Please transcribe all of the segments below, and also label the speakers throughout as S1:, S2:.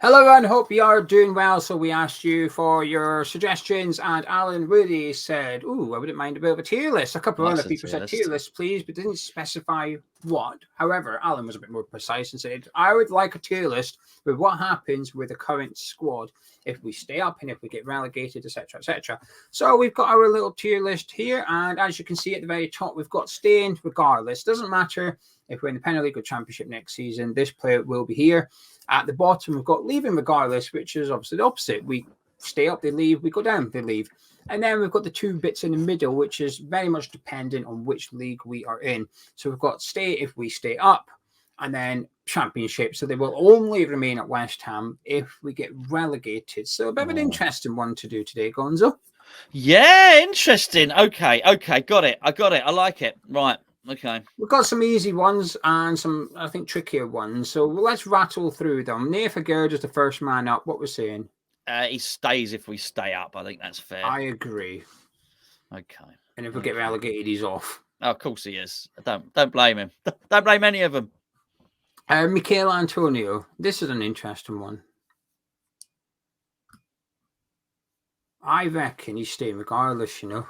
S1: Hello everyone, hope you are doing well. So we asked you for your suggestions and Alan really said, ooh, I wouldn't mind a bit of a tier list. A couple of other people said tier list, please, but didn't specify what. However, Alan was a bit more precise and said, I would like a tier list with what happens with the current squad if we stay up and if we get relegated, etc., etc. So we've got our little tier list here, and as you can see at the very top, we've got staying regardless. Doesn't matter if we're in the Premier League or Championship next season, this player will be here. At the bottom, we've got leaving regardless, which is obviously the opposite. We stay up, they leave. We go down, they leave. And then we've got the two bits in the middle, which is very much dependent on which league we are in. So we've got stay if we stay up, and then Championship. So they will only remain at West Ham if we get relegated. So a bit of an interesting one to do today, Gonzo.
S2: Yeah, interesting. Okay, got it. I got it. I like it. Right. Okay.
S1: We've got some easy ones and some, I think, trickier ones. So let's rattle through them. Nathan Gerd is the first man up. What we're saying?
S2: He stays if we stay up. I think that's fair.
S1: I agree.
S2: Okay.
S1: And if we get relegated, he's off.
S2: Oh, of course he is. Don't blame him. Don't blame any of them.
S1: Michael Antonio. This is an interesting one. I reckon he's staying regardless, you know.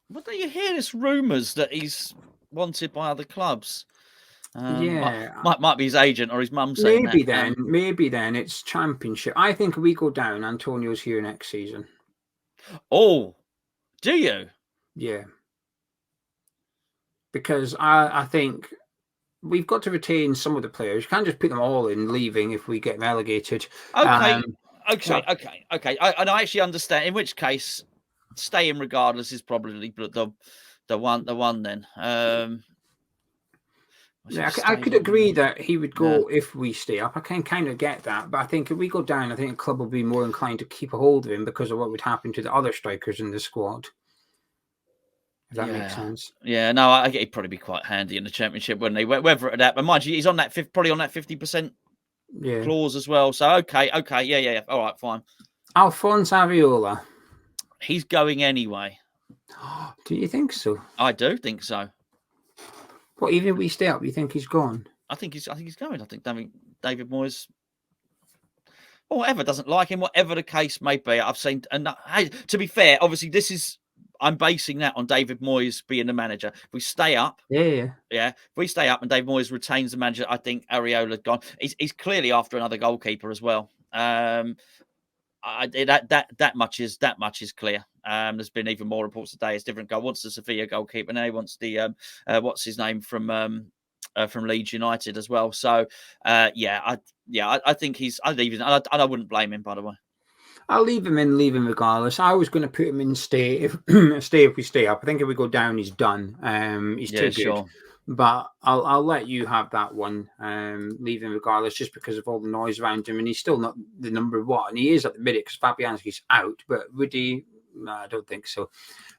S2: What do you hear? There's rumours that he's wanted by other clubs. Might be his agent or his mum saying that.
S1: Maybe then it's Championship. I think if we go down, Antonio's here next season.
S2: Oh, do you?
S1: Yeah. Because I think we've got to retain some of the players. You can't just put them all in leaving if we get relegated.
S2: Okay. Okay. I actually understand. In which case, staying regardless is probably the one then.
S1: I could agree that he would go if we stay up. I can kind of get that, but I think if we go down, I think the club will be more inclined to keep a hold of him because of what would happen to the other strikers in the squad. If that makes sense.
S2: Yeah, no, I get he'd probably be quite handy in the Championship, wouldn't he? Whether at that, but mind you, he's on that probably on that 50% clause as well. So okay, yeah. All right, fine.
S1: Alphonse Areola.
S2: He's going anyway.
S1: Do you think so?
S2: I do think so.
S1: What, even if we stay up, you think he's gone?
S2: I think he's going. I think David Moyes, or whatever, doesn't like him, whatever the case may be. I've seen, and to be fair, obviously I'm basing that on David Moyes being the manager. If we stay up, if we stay up and David Moyes retains the manager, I think Areola's gone. He's clearly after another goalkeeper as well. That much is clear. There's been even more reports today. It's different goal. Wants the Sevilla goalkeeper, and now he wants the what's his name from Leeds United as well. So I think I'd leave him. And I wouldn't blame him, by the way.
S1: I'll leave him regardless. I was going to put him in stay if we stay up. I think if we go down, he's done. He's too good. Sure. But I'll let you have that one. Leave him regardless, just because of all the noise around him, and he's still not the number one. He is at the minute because Fabianski's out. But would he? No, I don't think so.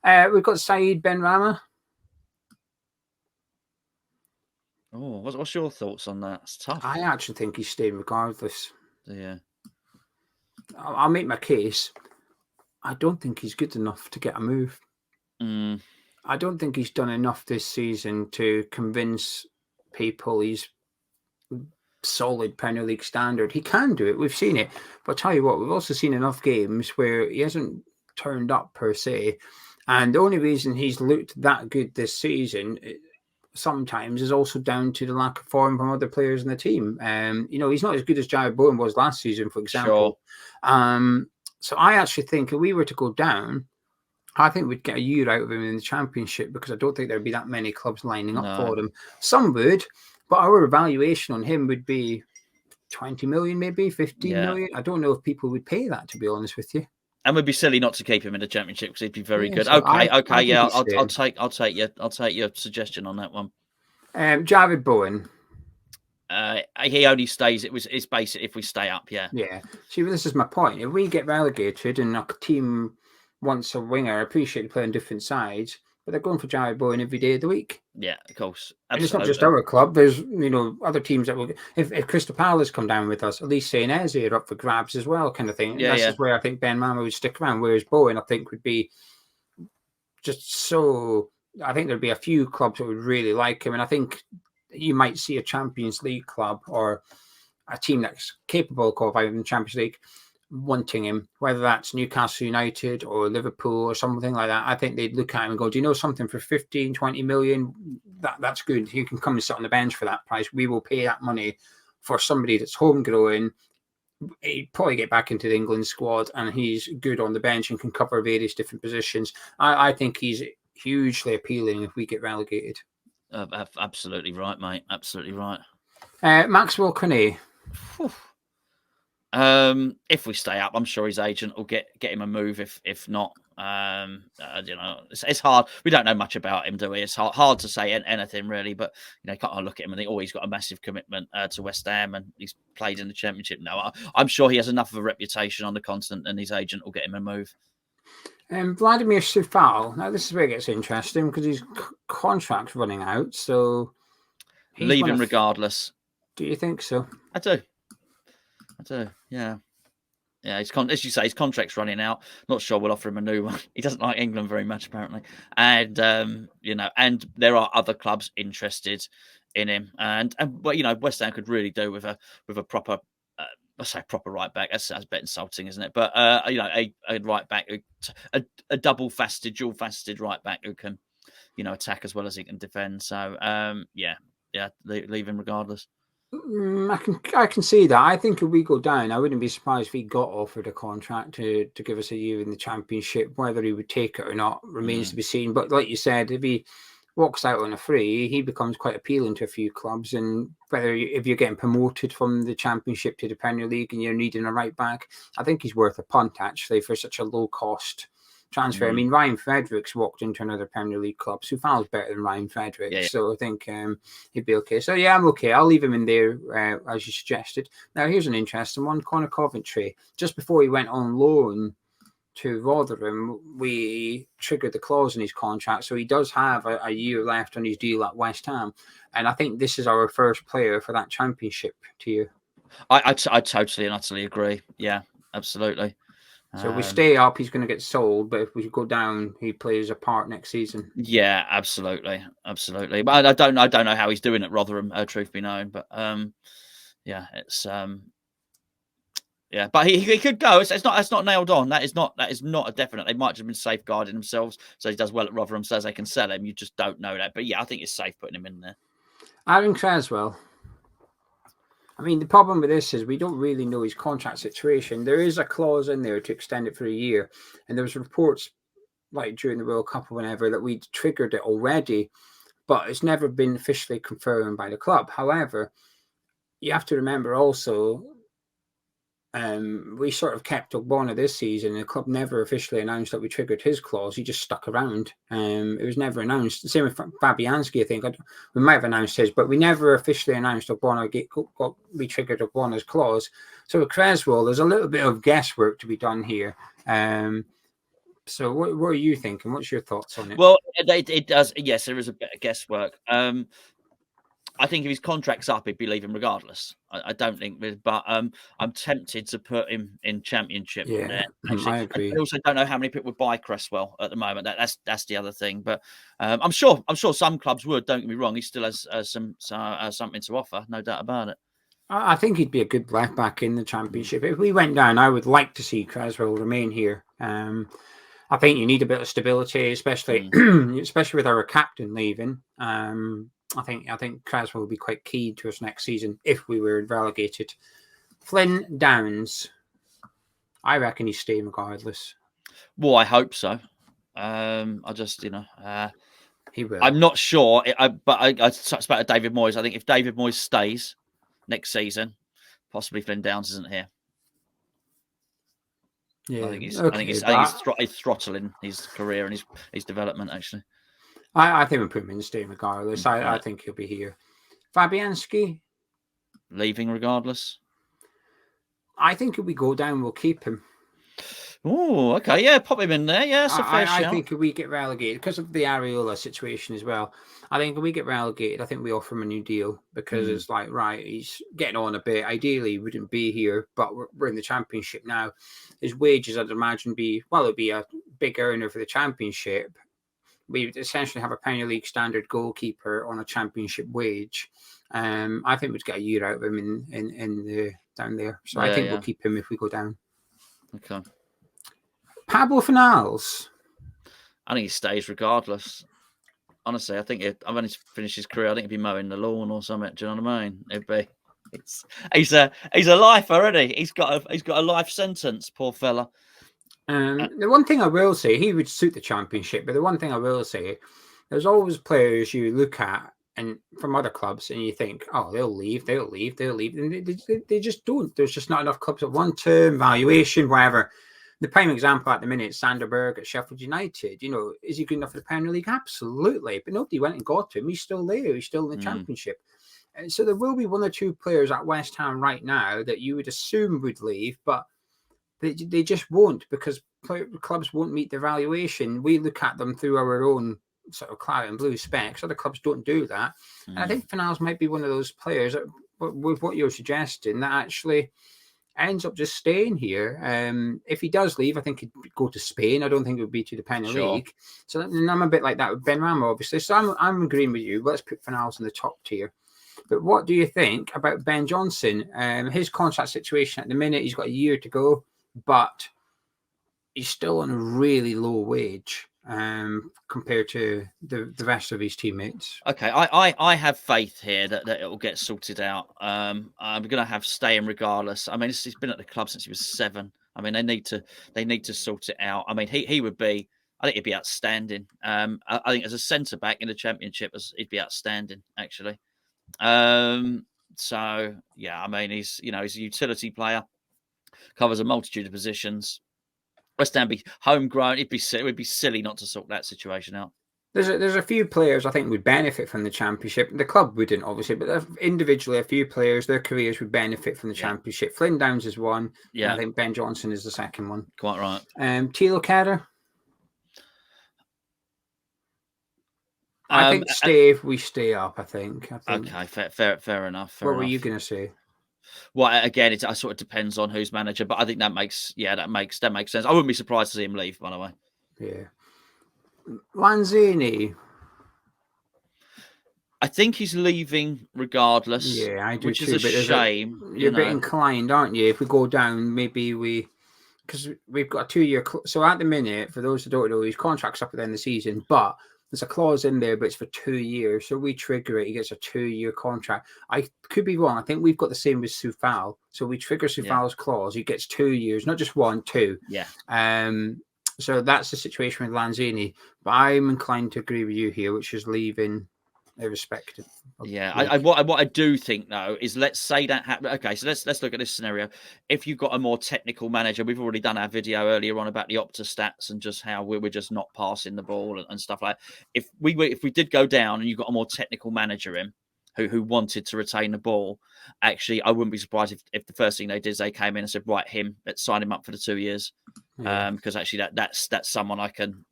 S1: We've got Saeed Benrahma.
S2: Oh, what's your thoughts on that? It's tough.
S1: I actually think he's staying regardless.
S2: Yeah.
S1: I'll make my case. I don't think he's good enough to get a move. I don't think he's done enough this season to convince people he's solid Premier League standard. He can do it. We've seen it. But I'll tell you what, we've also seen enough games where he hasn't turned up per se. And the only reason he's looked that good this season sometimes is also down to the lack of form from other players in the team. He's not as good as Jared Bowen was last season, for example. Sure. So I actually think if we were to go down, I think we'd get a year out of him in the Championship because I don't think there'd be that many clubs lining up for him. Some would, but our evaluation on him would be 20 million, maybe 15 million. I don't know if people would pay that, to be honest with you.
S2: And we'd be silly not to keep him in the Championship because he'd be very good. So I'll take your suggestion on that one.
S1: Jared Bowen.
S2: He only stays. It's basic if we stay up. Yeah.
S1: See, this is my point. If we get relegated and a team wants a winger, I appreciate they play on different sides, but they're going for Jared Bowen every day of the week.
S2: Yeah, of course. Absolutely.
S1: And it's not just our club. There's other teams that will. If Crystal Palace come down with us, at least St. Eze are up for grabs as well, kind of thing. This is where I think Benrahma would stick around. Whereas Bowen, I think, would be just so. I think there'd be a few clubs that would really like him, and I think you might see a Champions League club or a team that's capable of qualifying in the Champions League wanting him, whether that's Newcastle United or Liverpool or something like that. I think they'd look at him and go, do you know something, for 15, 20 million? That's good. You can come and sit on the bench for that price. We will pay that money for somebody that's homegrown. He'd probably get back into the England squad, and he's good on the bench and can cover various different positions. I think he's hugely appealing if we get relegated.
S2: Absolutely right, mate. Absolutely right.
S1: Maxwell Cornet.
S2: If we stay up, I'm sure his agent will get him a move. If not, it's hard. We don't know much about him, do we? It's hard to say anything really. But can't look at him and think, he's got a massive commitment to West Ham and he's played in the Championship. No, I'm sure he has enough of a reputation on the continent, and his agent will get him a move.
S1: Vladimir Sufal. Now this is where it gets interesting because his contract's running out, so
S2: leave him regardless.
S1: Do you think so?
S2: I do. Yeah. As you say, his contract's running out. Not sure we'll offer him a new one. He doesn't like England very much, apparently. And and there are other clubs interested in him. And West Ham could really do with a proper, I say proper right back. That's a bit insulting, isn't it? But a right back, a dual faceted right back who can, attack as well as he can defend. So leave him regardless.
S1: I can see that. I think if we go down, I wouldn't be surprised if he got offered a contract to give us a year in the Championship. Whether he would take it or not remains to be seen. But like you said, if he walks out on a free, he becomes quite appealing to a few clubs. And if you're getting promoted from the Championship to the Premier League and you're needing a right back, I think he's worth a punt actually for such a low cost transfer. I mean, Ryan Fredericks walked into another Premier League club. Sufal's better than Ryan Fredericks, so I think he'd be okay. So yeah, I'm okay. I'll leave him in there as you suggested. Now here's an interesting one: Connor Coventry. Just before he went on loan to Rotherham, we triggered the clause in his contract, so he does have a year left on his deal at West Ham. And I think this is our first player for that Championship tier.
S2: I totally and utterly agree. Yeah, absolutely.
S1: So if we stay up, he's going to get sold. But if we go down, he plays a part next season.
S2: Yeah, absolutely. But I don't know how he's doing at Rotherham, truth be known. But it's but he could go. It's not nailed on. That is not a definite. They might have been safeguarding themselves, so he does well at Rotherham, so they can sell him. You just don't know that. But yeah, I think it's safe putting him in there.
S1: Aaron Creswell. I mean, the problem with this is we don't really know his contract situation. There is a clause in there to extend it for a year. And there was reports like during the World Cup or whenever that we'd triggered it already, but it's never been officially confirmed by the club. However, you have to remember also, we sort of kept Ogbonna this season. The club never officially announced that we triggered his clause. He just stuck around. It was never announced. The same with Fabianski, I think. We might have announced his, but we never officially announced Ogbonna. We triggered Ogbonna's clause. So with Creswell, there's a little bit of guesswork to be done here. So what are you thinking? What's your thoughts on it?
S2: Well, it does. Yes, there is a bit of guesswork. I think if his contract's up, he'd be leaving regardless. I don't think, but I'm tempted to put him in Championship.
S1: Yeah, I agree.
S2: I also don't know how many people would buy Cresswell at the moment. That's the other thing. But I'm sure some clubs would. Don't get me wrong. He still has something to offer, no doubt about it.
S1: I think he'd be a good left back in the Championship. If we went down, I would like to see Cresswell remain here. I think you need a bit of stability, especially with our captain leaving. I think Cresswell will be quite key to us next season if we were relegated. Flynn Downs, I reckon he's staying regardless.
S2: Well, I hope so. I just,
S1: he will.
S2: I'm not sure, but I touched about David Moyes. I think if David Moyes stays next season, possibly Flynn Downs isn't here.
S1: Yeah,
S2: I think he's throttling his career and his development actually.
S1: I think we'll put him in staying regardless. I think he'll be here. Fabianski?
S2: Leaving regardless.
S1: I think if we go down, we'll keep him.
S2: Oh, okay. Yeah, pop him in there. Yeah, that's a fair shout.
S1: I think if we get relegated, because of the Areola situation as well, I think if we get relegated, I think we offer him a new deal because it's like, right, he's getting on a bit. Ideally, he wouldn't be here, but we're in the Championship now. His wages, I'd imagine, it'd be a big earner for the Championship. We would essentially have a Premier League standard goalkeeper on a Championship wage. I think we'd get a year out of him in the down there. So I think we'll keep him if we go down.
S2: Okay.
S1: Pablo Finals.
S2: I think he stays regardless. Honestly, I think I've only finished his career. I think he'd be mowing the lawn or something. Do you know what I mean? It'd be. He's a lifer already. He's got a life sentence. Poor fella.
S1: The one thing I will say, he would suit the Championship. But the one thing I will say, there's always players you look at and from other clubs, and you think, oh, they'll leave, and they just don't. There's just not enough clubs at one term, valuation, whatever. The prime example at the minute is Sanderberg at Sheffield United. You know, is he good enough for the Premier League? Absolutely. But nobody went and got him. He's still there. He's still in the Championship. And so there will be one or two players at West Ham right now that you would assume would leave, but they just won't, because clubs won't meet their valuation. We look at them through our own sort of claret and blue specs. Other clubs don't do that. And I think Finals might be one of those players that, with what you're suggesting, that actually ends up just staying here. If he does leave, I think he'd go to Spain. I don't think it would be to the Premier League. So I'm a bit like that with Ben Rama, obviously. So I'm agreeing with you. Let's put Finals in the top tier. But what do you think about Ben Johnson? His contract situation at the minute, he's got a year to go, but he's still on a really low wage compared to the rest of his teammates.
S2: Okay, I have faith here that it will get sorted out. I'm going to have staying regardless. I mean, he's been at the club since he was 7. I mean, they need to sort it out. I mean, he would be. I think he'd be outstanding. I think as a centre back in the Championship, he'd be outstanding actually. So yeah, I mean, he's a utility player, covers a multitude of positions. West Ham be homegrown. It would be silly not to sort that situation out.
S1: There's a few players I think would benefit from the Championship. The club wouldn't, obviously, but individually, a few players, their careers would benefit from the Championship. Flynn Downs is one. Yeah, I think Ben Johnson is the second one.
S2: Quite right.
S1: Thilo Kehrer. I think stay if we stay up. I think.
S2: Okay, fair enough.
S1: What were you going to say?
S2: Well, again, it sort of depends on who's manager, but I think that makes sense. I wouldn't be surprised to see him leave, by the way.
S1: Yeah. Lanzini.
S2: I think he's leaving regardless.
S1: Yeah, I do
S2: which
S1: too.
S2: Is a shame.
S1: You're a bit inclined, aren't you? If we go down, maybe because we've got a 2-year. So at the minute, for those who don't know, his contract's up at the end of the season, but there's a clause in there, but it's for 2 years. So we trigger it. He gets a 2-year contract. I could be wrong. I think we've got the same with Soufal. So we trigger Soufal's clause. He gets 2 years, not just 1, 2.
S2: Yeah.
S1: So that's the situation with Lanzini. But I'm inclined to agree with you here, which is leaving irrespective.
S2: What I do think though is, let's say that happens. Okay, so let's look at this scenario. If you've got a more technical manager, we've already done our video earlier on about the Opta stats and just how we're just not passing the ball and stuff like that. If we did go down and you've got a more technical manager in who wanted to retain the ball, actually I wouldn't be surprised if the first thing they did is they came in and said, right, let's sign him up for the 2 years. Because actually that's someone I can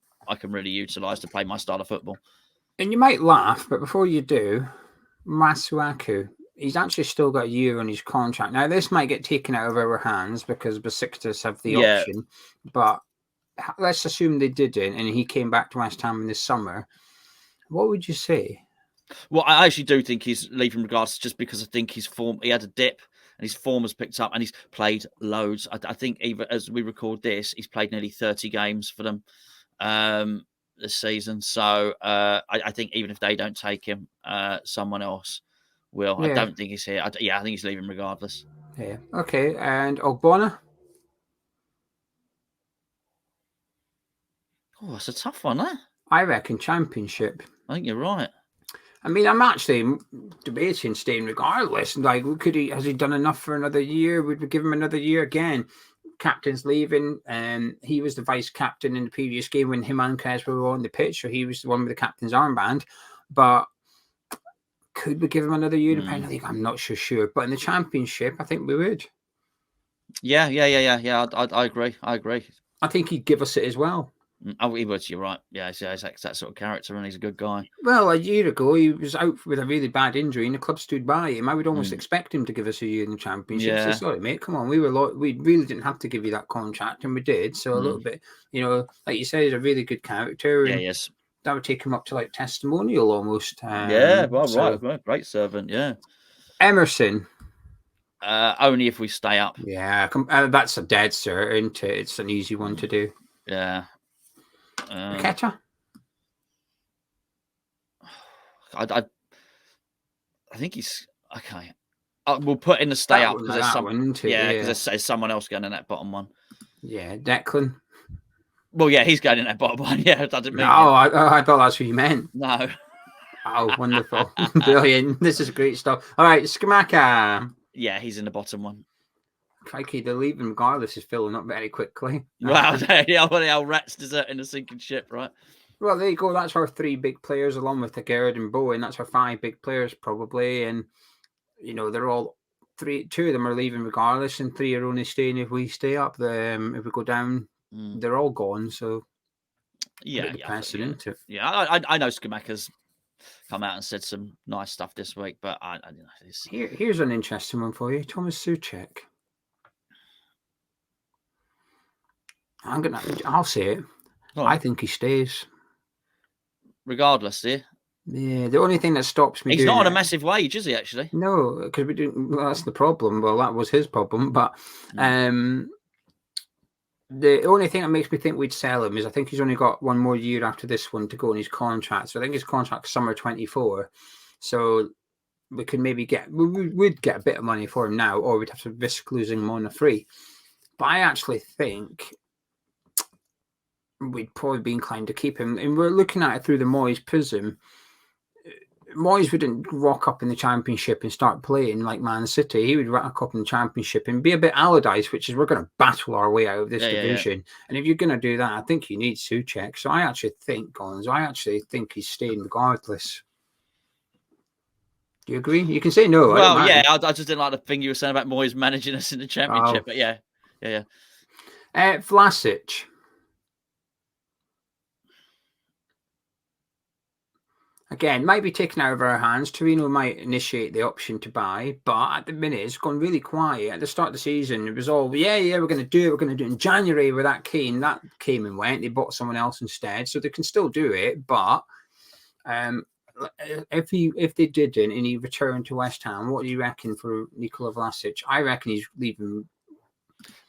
S2: really utilize to play my style of football.
S1: And you might laugh, but before you do, Masuaku, he's actually still got a year on his contract. Now, this might get taken out of our hands because Besiktas have the option, but let's assume they didn't, and he came back to West Ham in the summer. What would you say?
S2: Well, I actually do think he's leaving regardless, just because I think his form, he had a dip, and his form has picked up, and he's played loads. I think even as we record this, he's played nearly 30 games for them. This season, so I think even if they don't take him, someone else will. I don't think he's here. I think he's leaving regardless.
S1: Yeah. Okay. And Ogbonna?
S2: Oh, that's a tough one, huh?
S1: I reckon Championship.
S2: I think you're right.
S1: I mean, I'm actually debating staying regardless. Like, has he done enough for another year? Would we give him another year again? Captain's leaving, and he was the vice captain in the previous game when him and Crespo were on the pitch, so he was the one with the captain's armband. But could we give him another year in the Premier League? I'm not so sure. But in the Championship, I think we would.
S2: Yeah. I agree.
S1: I think he'd give us it as well.
S2: Oh, he would. You're right. Yeah, he's that sort of character, and he's a good guy.
S1: Well, a year ago, he was out with a really bad injury, and the club stood by him. I would almost expect him to give us a year in the Championship.
S2: Yeah.
S1: So, sorry, mate, come on. We really didn't have to give you that contract, and we did. So a little bit, like you said, he's a really good character.
S2: Yeah, yes.
S1: would take him up to like testimonial almost.
S2: Right, great servant, yeah.
S1: Emerson.
S2: Only if we stay up.
S1: Yeah, that's a dead cert, isn't it? It's an easy one to do.
S2: Yeah.
S1: Paqueta?
S2: I think he's okay. We'll put in the stay up because there's someone else going in that bottom one.
S1: Yeah, Declan.
S2: Well, yeah, he's going in that bottom one. Yeah, that didn't mean.
S1: No, I thought that's what you meant.
S2: No.
S1: Oh, wonderful. Brilliant. This is great stuff. All right, Scamacca.
S2: Yeah, he's in the bottom one.
S1: Crikey, the leaving regardless is filling up very quickly.
S2: Wow, the old rats deserting the sinking ship, right?
S1: Well, there you go. That's our 3 big players, along with the Gerrard and Bowen. That's our 5 big players, probably. And, they're all 2 of them are leaving regardless, and 3 are only staying if we stay up. If we go down, they're all gone. So,
S2: yeah.
S1: I
S2: know Scamacca's come out and said some nice stuff this week, but
S1: here's an interesting one for you, Thomas Souček. I'll say it. I think he stays.
S2: Regardless,
S1: yeah. The only thing that stops me.
S2: He's not on a massive wage, is he? Actually,
S1: no, because we didn't. Well, that's the problem. Well, that was his problem. But the only thing that makes me think we'd sell him is I think he's only got 1 more year after this one to go in his contract. So I think his contract's summer 2024. So we could maybe we'd get a bit of money for him now, or we'd have to risk losing him on a free. But I actually think we'd probably be inclined to keep him. And we're looking at it through the Moyes prism. Moyes wouldn't rock up in the Championship and start playing like Man City. He would rock up in the Championship and be a bit Allardyce, which is we're going to battle our way out of this division. Yeah. And if you're going to do that, I think you need Souček. So I actually think, Gonzo, he's staying regardless. Do you agree? You can say no.
S2: Well, I just didn't like the thing you were saying about Moyes managing us in the Championship. But yeah.
S1: Vlasic. Again, might be taken out of our hands. Torino might initiate the option to buy, but at the minute it's gone really quiet. At the start of the season, it was all, we're going to do it. We're going to do it in January with that Keane. That came and went. They bought someone else instead, so they can still do it. But if they didn't and he returned to West Ham, what do you reckon for Nikola Vlasic? I reckon he's leaving.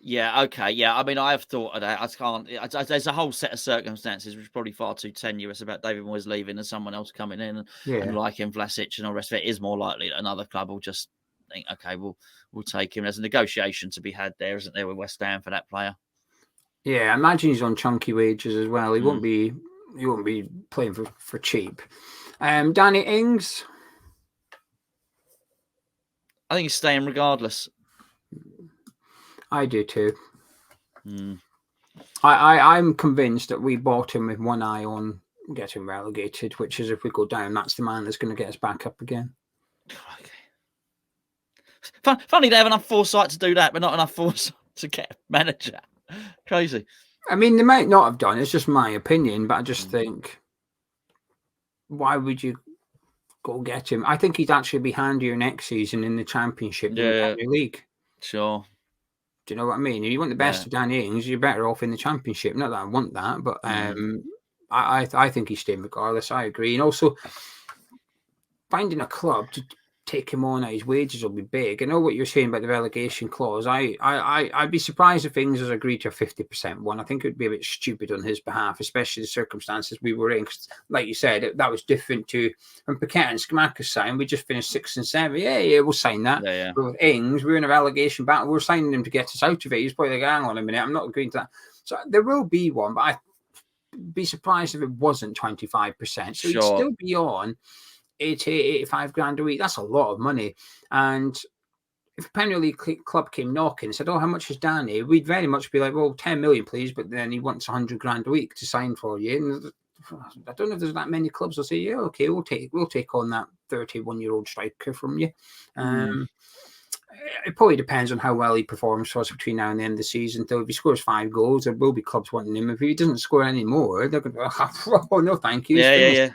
S2: Yeah, okay. Yeah, I mean, I've thought of that. I can't. There's a whole set of circumstances which are probably far too tenuous about David Moyes leaving and someone else coming in and liking Vlasic and all the rest of it. It is more likely that another club will just think, okay, we'll take him. There's a negotiation to be had there, isn't there, with West Ham for that player? Yeah,
S1: I imagine he's on chunky wages as well. He won't be playing for cheap. Danny Ings.
S2: I think he's staying regardless.
S1: I do too. I'm convinced that we bought him with one eye on getting relegated, which is if we go down, that's the man that's going to get us back up again.
S2: Okay. Funny they have enough foresight to do that, but not enough foresight to get a manager. Crazy.
S1: I mean, they might not have done. It's just my opinion, but I just think, why would you go get him? I think he'd actually be handier next season in the Championship than the Premier League.
S2: Sure.
S1: Do you know what I mean? If you want the best of Danny Ings, you're better off in the Championship. Not that I want that, but I think he's staying regardless. I agree. And also, finding a club to take him on at his wages will be big. I know what you're saying about the relegation clause. I'd be surprised if Ings has agreed to a 50% one. I think it would be a bit stupid on his behalf, especially the circumstances we were in. Because, like you said, that was different to when Paqueta and Scamacca signed. We just finished 6 and 7. Yeah, we'll sign that.
S2: Yeah.
S1: But with Ings, we're in a relegation battle. We're signing him to get us out of it. He's probably like, hang on a minute, I'm not agreeing to that. So there will be one, but I'd be surprised if it wasn't 25%. So he'd still be on 85 grand a week. That's a lot of money. And if a Premier League club came knocking and said, how much is Danny? We'd very much be like, well, 10 million, please. But then he wants 100 grand a week to sign for you. And I don't know if there's that many clubs that'll say, yeah, okay, we'll take on that 31-year-old striker from you. It probably depends on how well he performs for us between now and the end of the season. Though if he scores 5 goals, there will be clubs wanting him. If he doesn't score any more, they're going to go, oh, no, thank you.
S2: Yeah.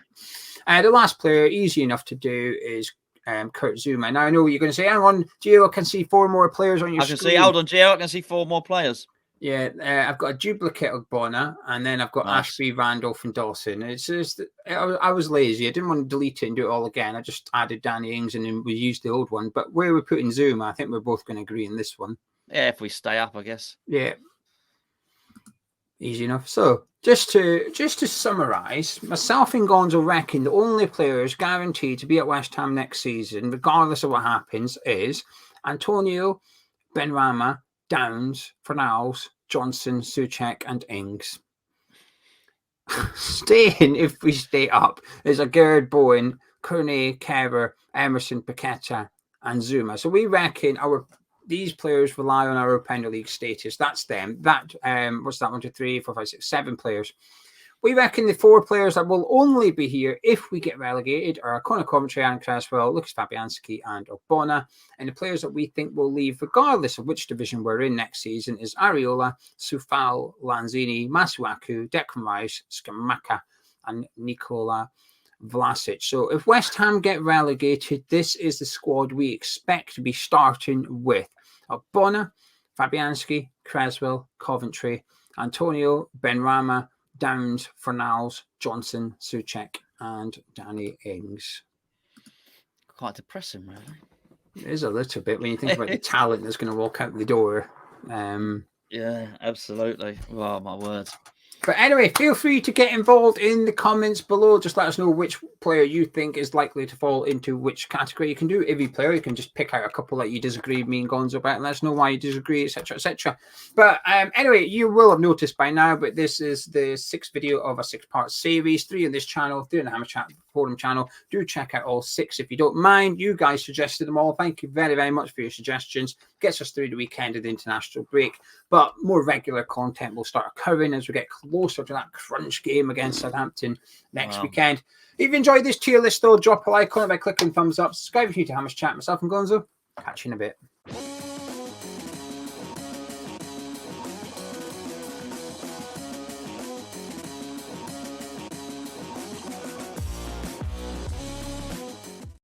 S1: The last player, easy enough to do, is Kurt Zouma. Now, I know what you're going to say. Hang on, Geo, I can see 4 more players on your screen.
S2: Hold on, Geo, I can see 4 more players.
S1: Yeah, I've got a duplicate of Bonner, and then I've got Ashby, Randolph, and Dawson. It's just I was lazy. I didn't want to delete it and do it all again. I just added Danny Ings and then we used the old one. But where we're putting Zuma, I think we're both going to agree on this one.
S2: Yeah, if we stay up, I guess.
S1: Yeah, easy enough. So just to summarise, myself and Gonzo reckon the only players guaranteed to be at West Ham next season, regardless of what happens, is Antonio, Benrahma, Downs, Fornals, Johnson, Souček, and Ings. Staying, if we stay up, is a Gerard Bowen, Kearney, Kerber, Emerson, Paqueta, and Zuma. So we reckon these players rely on our Premier League status. That's them. That what's that? 1, 2, 3, 4, 5, 6, 7 players. We reckon the 4 players that will only be here if we get relegated are Conor Coventry, Aaron Cresswell, Lucas Fabianski, and Ogbonna. And the players that we think will leave, regardless of which division we're in next season, is Areola, Soufal, Lanzini, Masuaku, Declan Rice, Scamacca, and Nikola Vlasic. So if West Ham get relegated, this is the squad we expect to be starting with: Ogbonna, Fabianski, Cresswell, Coventry, Antonio, Benrahma, Downs, Fornals, Johnson, Souček, and Danny Ings.
S2: Quite depressing, really.
S1: It is a little bit when you think about the talent that's going to walk out the door.
S2: Yeah, absolutely. Well, my word.
S1: But anyway, feel free to get involved in the comments below. Just let us know which player you think is likely to fall into which category. You can do every player. You can just pick out a couple that you disagree with me and Gonzo about and let us know why you disagree, etc., etc. But anyway, you will have noticed by now, but this is the 6th video of a 6-part series. 3 on this channel, 3 on the Hammer Chat Forum channel. Do check out all 6 if you don't mind. You guys suggested them all. Thank you very, very much for your suggestions. Gets us through the weekend of the international break. But more regular content will start occurring as we get closer to that crunch game against Southampton next weekend. If you enjoyed this tier list, though, drop a like on it by clicking thumbs up. Subscribe if you're new to Hammer's Chat. Myself and Gonzo. Catch you in a bit.